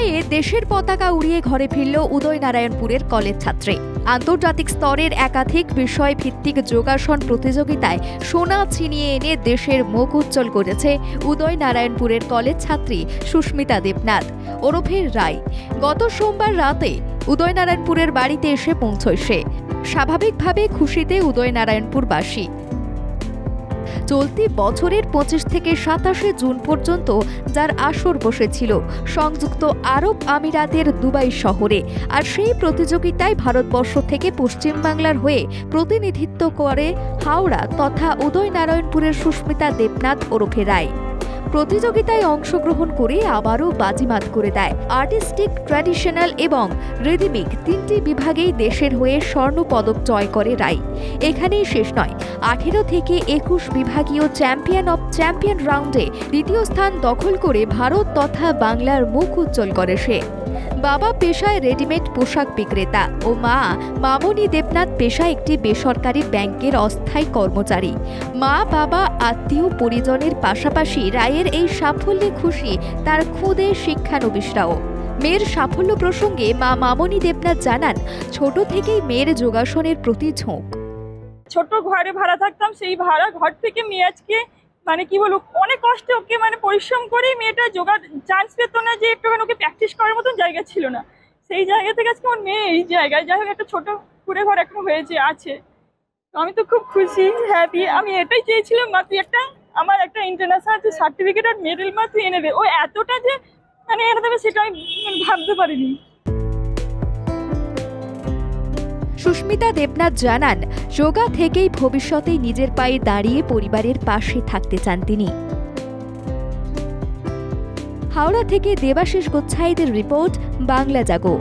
সময়ে দেশের পতাকা উড়িয়ে ঘরে ফিরল উদয়নারায়ণপুরের কলেজ ছাত্রী। আন্তর্জাতিক স্তরের একাধিক বিষয় ভিত্তিক যোগাসন প্রতিযোগিতায় সোনা ছিনিয়ে এনে দেশের মুখ উজ্জ্বল করেছে উদয়নারায়ণপুরের কলেজ ছাত্রী সুস্মিতা দেবনাথ ওরফে রায়। গত সোমবার রাতে উদয়নারায়ণপুরের বাড়িতে এসে পৌঁছয় সে। স্বাভাবিকভাবে খুশিতে উদয়নারায়ণপুরবাসী। চলতি বছরের 25 থেকে 27 জুন পর্যন্ত যার আসর বসেছিল সংযুক্ত আরব আমিরাতের দুবাই শহরে। আর সেই প্রতিযোগিতায় ভারতবর্ষ থেকে পশ্চিমবাংলার হয়ে প্রতিনিধিত্ব করে হাওড়া তথা উদয়নারায়ণপুরের সুস্মিতা দেবনাথ ওরফে রায়। প্রতিযোগিতায় অংশগ্রহণ করে আবারও বাজিমাত করে দেয়। আর্টিস্টিক, ট্র্যাডিশনাল এবং রিদমিক 3টি বিভাগেই দেশের হয়ে স্বর্ণ পদক জয় করে রায়। এখানেই শেষ নয়, 18 থেকে 21 বিভাগীয় চ্যাম্পিয়ন অব চ্যাম্পিয়ন রাউন্ডে দ্বিতীয় স্থান দখল করে ভারত তথা বাংলার মুখ উজ্জ্বল করে সে। বাবা পেশায় রেডিমেড পোশাক বিক্রেতা ও মা মামনি দেবনাথ পেশায় একটি বেসরকারি ব্যাংকের অস্থায়ী কর্মচারী। মা, বাবা, আত্মীয় পরিজনের পাশাপাশি রায়ের এই সাফল্যে খুশি তার খুদে শিক্ষানবিশরাও। মেয়ের সাফল্য প্রসঙ্গে মা মামনি দেবনাথ জানান, ছোট থেকেই মেয়ের যোগাসনের প্রতি ঝোঁক। ছোট ঘরে ভাড়া থাকতাম, সেই ভাড়া ঘর থেকে মেয়ে আজকে কি বলবো অনেক কষ্টে ওকে পরিশ্রম করে মেয়েটা চান্স পেত না, যে একটুখানি ওকে প্র্যাকটিস করার মতন জায়গা ছিল না। সেই জায়গা থেকে আজকে আমার মেয়ে এই জায়গায়, যাই হোক একটা ছোট কুড়ে ঘর এখনো হয়েছে আছে। তো আমি তো খুব খুশি, হ্যাপি। আমি এটাই চেয়েছিলাম, মা তুই আমার একটা ইন্টারন্যাশনাল সার্টিফিকেট আর মেডেল মা তুই এনে দে। ও এতটা যে এনে দেবে সেটা আমি ভাবতে পারিনি। সুস্মিতা দেবনাথ জানান, যোগা থেকেই ভবিষ্যতে নিজের পায়ে দাঁড়িয়ে পরিবারের পাশে থাকতে চান তিনি। হাওড়া থেকে দেবাশিস গোচ্ছাইদের রিপোর্ট, বাংলা জাগো।